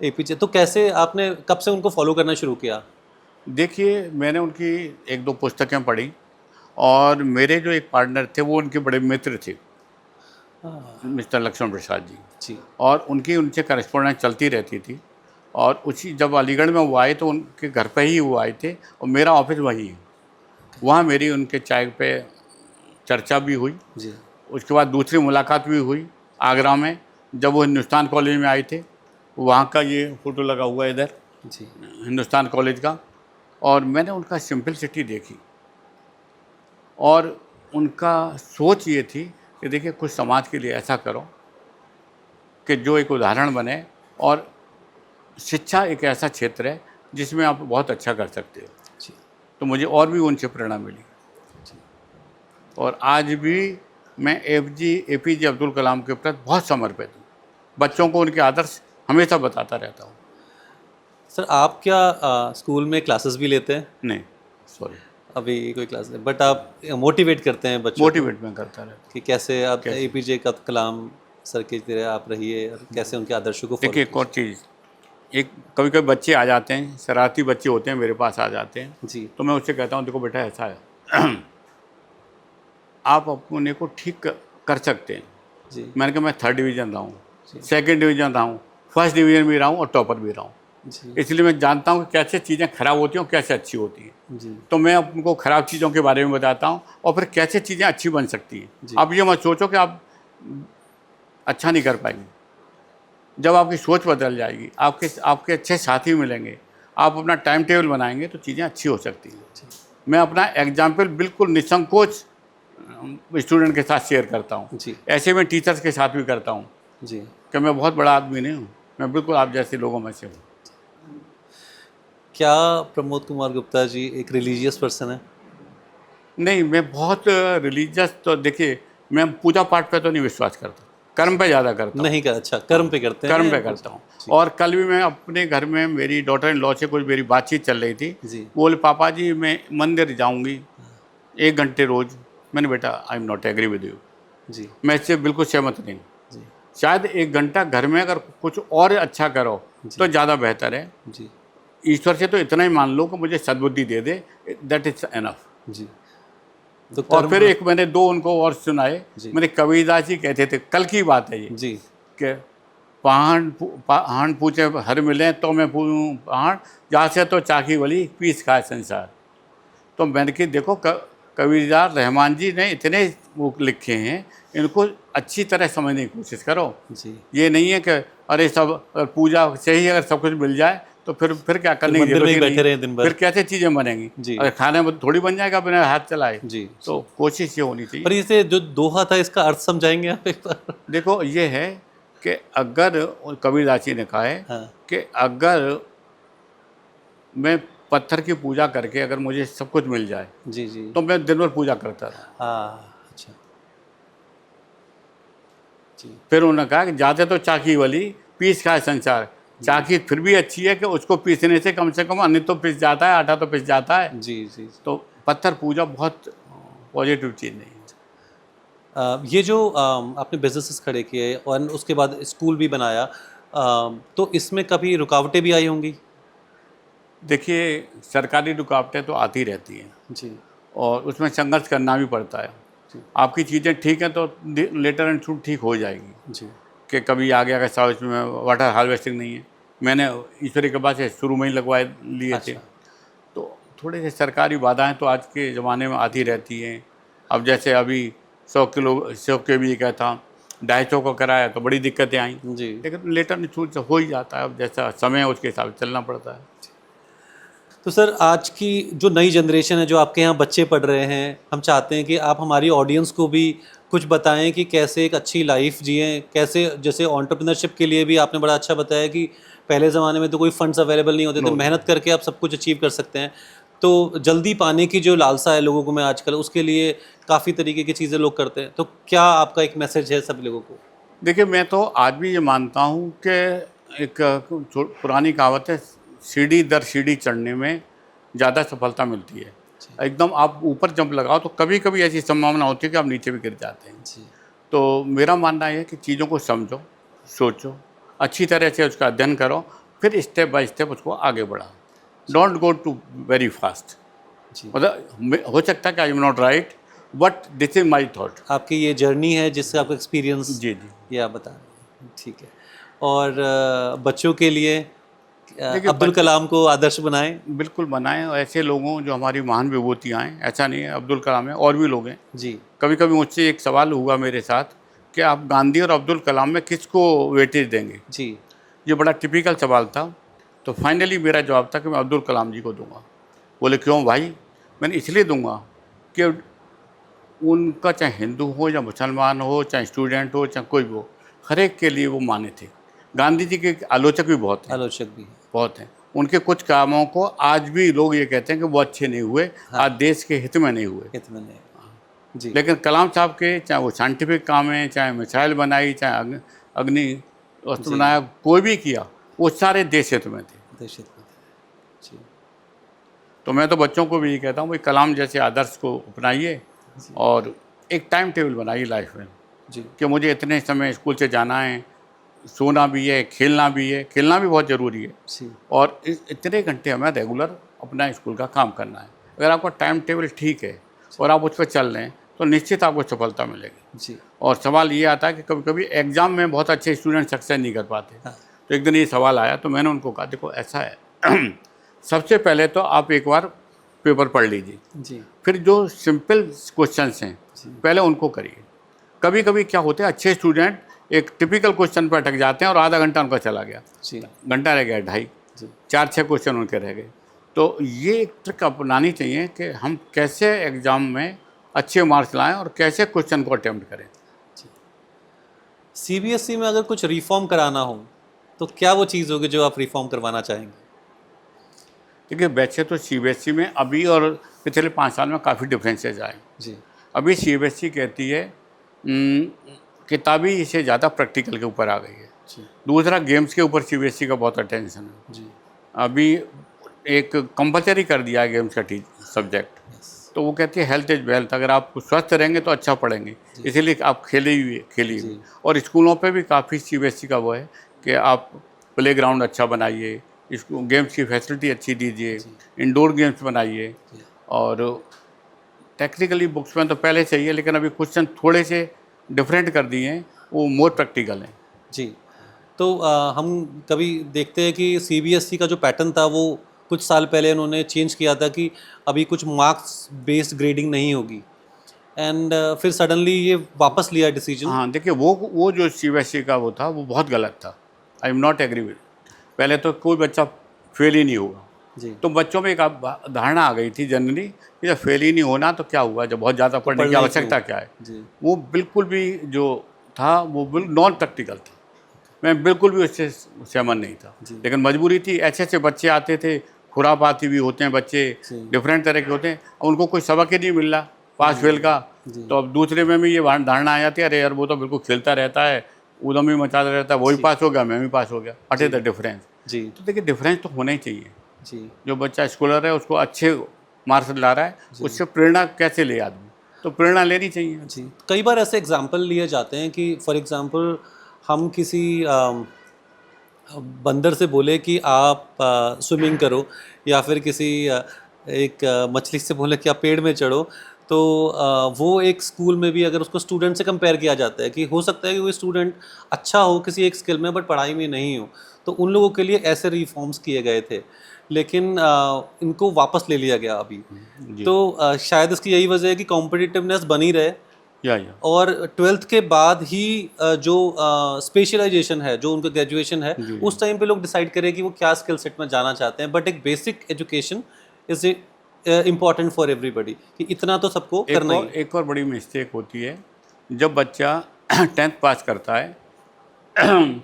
APJ तो कैसे आपने कब से उनको फॉलो करना शुरू किया? देखिए मैंने उनकी 1-2 पुस्तकें पढ़ी, और मेरे जो एक पार्टनर थे वो उनके बड़े मित्र थे, मिस्टर लक्ष्मण प्रसाद जी। जी और उनकी उनसे करस्पॉन्डेंस चलती रहती थी। और उसी जब अलीगढ़ में वो आए तो उनके घर पे ही वो आए थे, और मेरा ऑफिस वहीं है। वहाँ मेरी उनके चाय पे चर्चा भी हुई। जी उसके बाद दूसरी मुलाकात भी हुई आगरा में, जब वो हिंदुस्तान कॉलेज में आए थे। वहाँ का ये फ़ोटो लगा हुआ है इधर, जी हिंदुस्तान कॉलेज का। और मैंने उनका सिंपलिसिटी देखी, और उनका सोच ये थी कि देखिए कुछ समाज के लिए ऐसा करो कि जो एक उदाहरण बने। और शिक्षा एक ऐसा क्षेत्र है जिसमें आप बहुत अच्छा कर सकते हो। जी तो मुझे और भी उनसे प्रेरणा मिली। और आज भी मैं APJ अब्दुल कलाम के प्रति बहुत समर्पित हूँ। बच्चों को उनके आदर्श हमेशा बताता रहता हूँ। सर आप क्या स्कूल में क्लासेस भी लेते हैं? नहीं, सॉरी, अभी कोई क्लास नहीं, बट आप मोटिवेट करते हैं बच्चों को मोटिवेट मैं करता रहता कि कैसे आप कैसे? APJ का कलाम सर के तरह आप रहिए और कैसे उनके आदर्शों को हूँ। देखिए एक फॉलो और चीज़, एक कभी कभी बच्चे आ जाते हैं, शरारती बच्चे होते हैं, मेरे पास आ जाते हैं। जी तो मैं उससे कहता हूँ देखो बेटा ऐसा है आप अपने को ठीक कर सकते हैं। जी मैंने कहा मैं 3rd डिवीज़न रहा हूँ, 2nd डिवीज़न रहा हूँ, 1st डिवीज़न भी रहा हूँ, और टॉपर भी रहा हूँ। जी इसलिए मैं जानता हूँ कि कैसे चीज़ें खराब होती हैं और कैसे अच्छी होती हैं। जी तो मैं उनको खराब चीज़ों के बारे में बताता हूँ, और फिर कैसे चीज़ें अच्छी बन सकती जी। हैं। आप ये मत सोचो कि आप अच्छा नहीं कर पाएंगे। जब आपकी सोच बदल जाएगी, आपके अच्छे साथी मिलेंगे, आप अपना टाइम टेबल बनाएंगे, तो चीज़ें अच्छी हो सकती हैं। मैं अपना एग्जाम्पल बिल्कुल निसंकोच स्टूडेंट के साथ शेयर करता हूँ। जी ऐसे में टीचर्स के साथ भी करता हूँ जी। कि मैं बहुत बड़ा आदमी नहीं हूँ, मैं बिल्कुल आप जैसे लोगों में से हूँ। क्या प्रमोद कुमार गुप्ता जी एक रिलीजियस पर्सन है? नहीं, मैं बहुत रिलीजियस तो देखिए, मैं पूजा पाठ पे तो नहीं विश्वास करता, कर्म पे ज़्यादा करता हूँ। नहीं कर, अच्छा कर्म पे करते हैं। कर्म पे करता हूँ। जी और कल भी मैं अपने घर में, मेरी डॉटर इन लॉ से कुछ मेरी बातचीत चल रही थी, जी बोले पापा जी मैं मंदिर जाऊँगी 1 घंटे रोज़। मैंने बेटा I am not agree with you, जी मैं इससे बिल्कुल सहमत नहीं। जी शायद 1 घंटा घर में अगर कुछ और अच्छा करो जी तो ज़्यादा बेहतर है। जी ईश्वर से तो इतना ही मान लो कि मुझे सद्बुद्धि दे दे, दैट इज़ एनफ। जी। तो और कर्म। फिर एक मैंने 2 उनको और सुनाए। जी मैंने कबीरदास जी कहते थे, कल की बात है ये, जी कि पहाड़ पूछे हर मिले तो मैं पूछूं पहाड़, जहाँ से तो चाकी वाली पीस खाए संसार। तो मैंने कि देखो कबीरदास रहमान जी ने इतने वो लिखे हैं, इनको अच्छी तरह समझने की कोशिश करो। जी। ये नहीं है कि अरे सब अगर पूजा से ही अगर सब कुछ मिल जाए तो फिर क्या फिर करने की मंदिर जरूरत में ही ही नहीं बैठे है। रहे दिन फिर भर। कैसे चीज़ें बनेंगी? जी अगर खाने में थोड़ी बन जाएगा बिना हाथ चलाए। जी तो जी। कोशिश ये होनी चाहिए। पर इसे जो दोहा था इसका अर्थ समझाएंगे आप एक बार? देखो ये है कि अगर, कबीरदास जी ने कहा है हाँ कि अगर मैं पत्थर की पूजा करके अगर मुझे सब कुछ मिल जाए जी जी। तो मैं दिन भर पूजा करता रहूँ। हाँ अच्छा। जी फिर उन्होंने कहा कि ज़्यादा तो चाकी वाली पीस खाए संसार। चाकी फिर भी अच्छी है कि उसको पीसने से कम अन्न तो पिस जाता है, आटा तो पिस जाता है। जी जी। तो पत्थर पूजा बहुत पॉजिटिव चीज़ नहीं है। ये जो आपने बिजनेसेस खड़े किए और उसके बाद स्कूल भी बनाया, तो इसमें कभी रुकावटें भी आई होंगी? देखिए, सरकारी रुकावटें तो आती रहती हैं जी और उसमें संघर्ष करना भी पड़ता है। जी आपकी चीज़ें ठीक हैं तो लेटर एंड शूट ठीक हो जाएगी। जी कि कभी आ गया कि साहब इसमें वाटर हार्वेस्टिंग नहीं है, मैंने ईश्वर की कृपा से शुरू में ही लगवा लिए थे। अच्छा तो थोड़े से सरकारी बाधाएं तो आज के ज़माने में आती रहती हैं। अब जैसे अभी 100 के भी का था, 250 को कराया तो बड़ी दिक्कतें आई, जी। लेकिन लेटर एंड शूट से हो ही जाता है। अब जैसा समय है उसके हिसाब से चलना पड़ता है। तो सर आज की जो नई जनरेशन है, जो आपके यहाँ बच्चे पढ़ रहे हैं, हम चाहते हैं कि आप हमारी ऑडियंस को भी कुछ बताएं कि कैसे एक अच्छी लाइफ जिएं, कैसे, जैसे एंटरप्रेन्योरशिप के लिए भी आपने बड़ा अच्छा बताया कि पहले ज़माने में तो कोई फंड्स अवेलेबल नहीं होते थे, नो मेहनत करके आप सब कुछ अचीव कर सकते हैं। तो जल्दी पाने की जो लालसा है लोगों को में आजकल, उसके लिए काफ़ी तरीके की चीज़ें लोग करते हैं। तो क्या आपका एक मैसेज है सब लोगों को? देखिए, मैं तो आज भी ये मानता हूँ कि एक पुरानी कहावत है, सीढ़ी दर सीढ़ी चढ़ने में ज़्यादा सफलता मिलती है। एकदम आप ऊपर जंप लगाओ तो कभी कभी ऐसी संभावना होती है कि आप नीचे भी गिर जाते हैं। जी तो मेरा मानना है कि चीज़ों को समझो, सोचो, अच्छी तरह से उसका अध्ययन करो, फिर स्टेप बाय स्टेप उसको आगे बढ़ाओ। Don't go to very fast. जी। मतलब हो सकता है कि I am not right, but this is my thought. आपकी ये जर्नी है जिससे आपका एक्सपीरियंस जी जी। ये आप बता रहे हैं, ठीक है। और बच्चों के लिए देखिए, अब्दुल कलाम को आदर्श बनाएं। बिल्कुल बनाएं, और ऐसे लोगों जो हमारी महान विभूतियाँ हैं, ऐसा नहीं है अब्दुल कलाम है, और भी लोग हैं। जी कभी कभी मुझसे एक सवाल हुआ मेरे साथ कि आप गांधी और अब्दुल कलाम में किसको वेटेज देंगे। जी ये बड़ा टिपिकल सवाल था। तो फाइनली मेरा जवाब था कि मैं अब्दुल कलाम जी को दूंगा। बोले क्यों भाई? मैंने इसलिए दूंगा कि उनका चाहे हिंदू हो या मुसलमान हो, चाहे स्टूडेंट हो, चाहे कोई भी हो, हर एक के लिए वो माने थे। गांधी जी के आलोचक भी बहुत हैं, आलोचक भी है। बहुत हैं। उनके कुछ कामों को आज भी लोग ये कहते हैं कि वो अच्छे नहीं हुए, आज देश के हित में नहीं हुए। हित में नहीं। जी लेकिन कलाम साहब के चाहे वो साइंटिफिक काम है, चाहे मिसाइल बनाई, चाहे अग्नि अस्त्र जी। बनाया, कोई भी किया, वो सारे देश हित में थे। देश हित में थे। जी तो मैं तो बच्चों को भी यही कहता हूँ भाई, कलाम जैसे आदर्श को अपनाइए और एक टाइम टेबल बनाइए लाइफ में जी कि मुझे इतने समय स्कूल से जाना है, सोना भी है, खेलना भी है, खेलना भी बहुत ज़रूरी है, जी और इतने घंटे हमें रेगुलर अपना स्कूल का काम करना है। अगर आपका टाइम टेबल ठीक है और आप उस पर चल रहे हैं तो निश्चित आपको सफलता मिलेगी। जी। और सवाल ये आता है कि कभी कभी एग्ज़ाम में बहुत अच्छे स्टूडेंट सक्सेस नहीं कर पाते। हाँ तो एक दिन ये सवाल आया तो मैंने उनको कहा देखो ऐसा है सबसे पहले तो आप एक बार पेपर पढ़ लीजिए, जी फिर जो सिंपल क्वेश्चंस हैं पहले उनको करिए। कभी कभी क्या होता है, अच्छे स्टूडेंट एक टिपिकल क्वेश्चन पर अटक जाते हैं और आधा घंटा उनका चला गया, जी घंटा रह गया, ढाई, जी 4-6 क्वेश्चन उनके रह गए। तो ये एक ट्रिक अपनानी चाहिए कि हम कैसे एग्ज़ाम में अच्छे मार्क्स लाएं और कैसे क्वेश्चन को अटेम्प्ट करें। सीबीएसई में अगर कुछ रिफॉर्म कराना हो तो क्या वो चीज़ होगी जो आप रिफॉर्म करवाना चाहेंगे? देखिए, वैसे तो सीबीएसई में अभी और पिछले 5 साल में काफ़ी डिफरेंसेस आए। जी अभी सीबीएसई कहती है किताबी से ज़्यादा प्रैक्टिकल के ऊपर आ गई है। जी दूसरा, गेम्स के ऊपर सीबीएसई का बहुत अटेंशन है। जी अभी एक कंपलसरी कर दिया है गेम्स का सब्जेक्ट। यस तो वो कहती है हेल्थ इज़ वेल्थ, अगर आप स्वस्थ रहेंगे तो अच्छा पढ़ेंगे, इसीलिए आप खेलिए। जी और स्कूलों पे भी काफ़ी सीबीएसई का वो है कि आप प्लेग्राउंड अच्छा बनाइए, इसको गेम्स की फैसिलिटी अच्छी दीजिए, इंडोर गेम्स बनाइए। और टेक्निकली बुक्स में तो पहले से ही है, लेकिन अभी क्वेश्चन थोड़े से डिफरेंट कर दिए हैं, वो मोर प्रैक्टिकल हैं। जी। तो हम कभी देखते हैं कि सीबीएसई का जो पैटर्न था वो कुछ साल पहले उन्होंने चेंज किया था कि अभी कुछ मार्क्स बेस्ड ग्रेडिंग नहीं होगी, एंड फिर सडनली ये वापस लिया डिसीजन। हाँ, देखिए, वो जो सीबीएसई का वो था, वो बहुत गलत था। I am not agree with. पहले तो कोई बच्चा फेल ही नहीं होगा। जी तो बच्चों में एक धारणा आ गई थी जनरली कि जब फेल ही नहीं होना तो क्या हुआ, जब बहुत ज़्यादा पढ़ने की पढ़ना ही आवश्यकता क्यों? क्या है। जी वो बिल्कुल भी जो था वो नॉन प्रैक्टिकल था। मैं बिल्कुल भी उससे सहमत नहीं था। जी। लेकिन मजबूरी थी, ऐसे बच्चे आते थे, खुरापाती भी होते हैं बच्चे, जी डिफरेंट तरह के होते हैं, और उनको कोई सबक ही नहीं मिल रहा पास फेल का। जी तो अब दूसरे में भी ये धारणा आ जाती है, अरे यार वो तो बिल्कुल खेलता रहता है, उदम भी मचाता रहता है, वो भी जी पास हो गया, मैं भी पास हो गया, व्हाट इज़ जी द डिफरेंस। जी तो देखिए, डिफरेंस तो होना ही चाहिए। जी जो बच्चा स्कॉलर है उसको अच्छे मार्क्स ला रहा है, उससे प्रेरणा कैसे ले आदमी, तो प्रेरणा लेनी चाहिए। जी। कई बार ऐसे एग्जाम्पल लिए जाते हैं कि फॉर एग्जाम्पल हम किसी बंदर से बोले कि आप स्विमिंग करो, या फिर किसी एक मछली से बोले कि आप पेड़ में चढ़ो, तो वो एक स्कूल में भी अगर उसको स्टूडेंट से कंपेयर किया जाता है कि हो सकता है कि कोई स्टूडेंट अच्छा हो किसी एक स्किल में बट पढ़ाई में नहीं हो, तो उन लोगों के लिए ऐसे रिफॉर्म्स किए गए थे, लेकिन इनको वापस ले लिया गया अभी। जी। तो शायद इसकी यही वजह है कि कॉम्पिटिटिवनेस बनी रहे, या और ट्वेल्थ के बाद ही जो स्पेशलाइजेशन है, जो उनका ग्रेजुएशन है, जी। उस टाइम पे लोग डिसाइड करें कि वो क्या स्किल सेट में जाना चाहते हैं, बट एक basic education is important for everybody, कि इतना तो सबको करना ही है। एक और बड़ी मिस्टेक होती है, जब बच्चा 10th पास करता है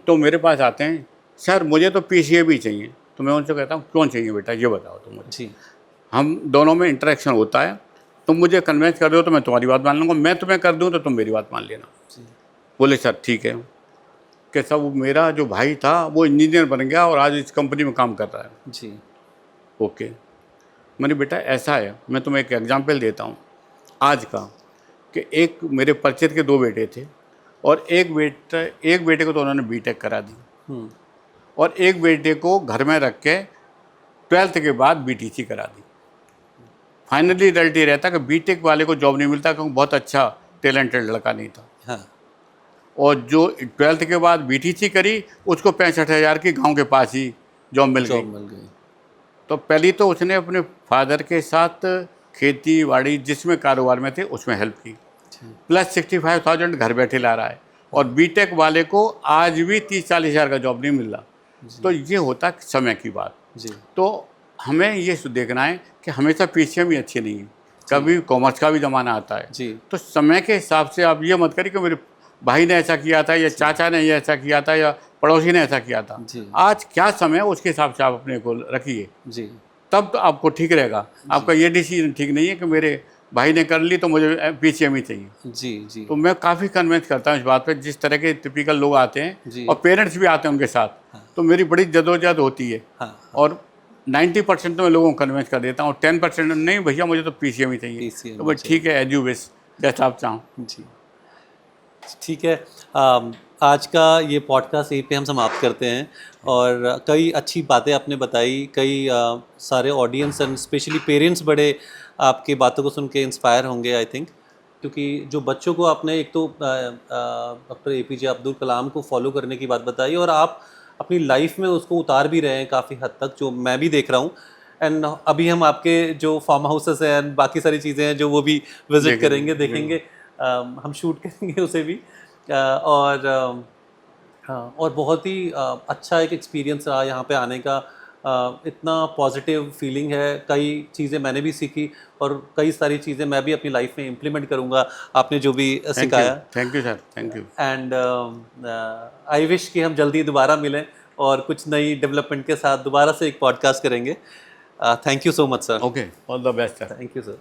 तो मेरे पास आते हैं, सर मुझे तो पीसीए भी चाहिए। तो मैं उनसे कहता हूँ, क्यों चाहिए बेटा, ये बताओ तुम मुझे। जी हम दोनों में इंटरेक्शन होता है, तुम मुझे कन्वेंस कर रहे हो तो मैं तुम्हारी बात मान लूँगा, मैं तुम्हें कर दूँ तो तुम मेरी बात मान लेना। जी बोले सर ठीक है। कैसा, वो मेरा जो भाई था वो इंजीनियर बन गया और आज इस कंपनी में काम कर रहा है। जी ओके। मैंने, बेटा ऐसा है, मैं तुम्हें एक एग्जांपल देता हूँ आज का, कि एक मेरे परिचित के 2 बेटे थे, और एक बेटे को तो उन्होंने बीटेक करा दी, हम्म और एक बेटे को घर में रख के 12th के बाद बीटीसी करा दी। फाइनली रिजल्ट ये रहता कि बीटेक वाले को जॉब नहीं मिलता, क्योंकि बहुत अच्छा टैलेंटेड लड़का नहीं था। हाँ और जो 12th के बाद बीटीसी करी, उसको 65,000 की गांव के पास ही जॉब मिल गई। जॉब मिल गई। तो पहली तो उसने अपने फादर के साथ खेती बाड़ी जिसमें कारोबार में थे उसमें हेल्प की, प्लस 65,000 घर बैठे ला रहा है, और बीटेक वाले को आज भी 30-40 हज़ार का जॉब नहीं मिल रहा। तो ये होता है समय की बात। जी तो हमें ये देखना है कि हमेशा पीसीएम ही अच्छी नहीं है, कभी कॉमर्स का भी ज़माना आता है। जी तो समय के हिसाब से आप ये मत करिए कि मेरे भाई ने ऐसा किया था, या चाचा ने ये ऐसा किया था, या पड़ोसी ने ऐसा किया था। जी आज क्या समय है उसके हिसाब से आप अपने को रखिए, जी तब तो आपको ठीक रहेगा। आपका ये डिसीजन ठीक नहीं है कि मेरे भाई ने कर ली तो मुझे पीसीएम ही चाहिए। जी जी तो मैं काफ़ी कन्विंस करता हूँ इस बात पे, जिस तरह के टिपिकल लोग आते जी। हैं और पेरेंट्स भी आते हैं उनके साथ, तो मेरी बड़ी जदोजहद होती है। हाँ और 90% तो मैं लोगों को कन्विंस कर देता हूँ, 10% नहीं भैया मुझे तो पीसीएम ही चाहिए। PCM तो भाई ठीक है, एज यू विश, जैसा आप चाहो। जी ठीक है। आज का ये पॉडकास्ट यहीं पे हम समाप्त करते हैं, और कई अच्छी बातें आपने बताई, कई सारे ऑडियंस एंड स्पेशली पेरेंट्स बड़े आपकी बातों को सुन के इंस्पायर होंगे आई थिंक, क्योंकि जो बच्चों को आपने एक तो डॉक्टर एपीजे अब्दुल कलाम को फॉलो करने की बात बताई, और आप अपनी लाइफ में उसको उतार भी रहे हैं काफ़ी हद तक, जो मैं भी देख रहा हूँ। एंड अभी हम आपके जो फार्म हाउसेस हैं एंड बाकी सारी चीज़ें हैं जो वो भी विजिट करेंगे, देखेंगे, हम शूट करेंगे उसे भी। और हाँ, और बहुत ही अच्छा एक एक्सपीरियंस रहा यहाँ पे आने का। इतना पॉजिटिव फीलिंग है। कई चीज़ें मैंने भी सीखी और कई सारी चीज़ें मैं भी अपनी लाइफ में इम्प्लीमेंट करूँगा, आपने जो भी सिखाया। Thank you sir, thank you. And I wish कि हम जल्दी दोबारा मिलें और कुछ नई डेवलपमेंट के साथ दोबारा से एक पॉडकास्ट करेंगे। Thank you so much sir. Okay, all the best sir. Thank you sir.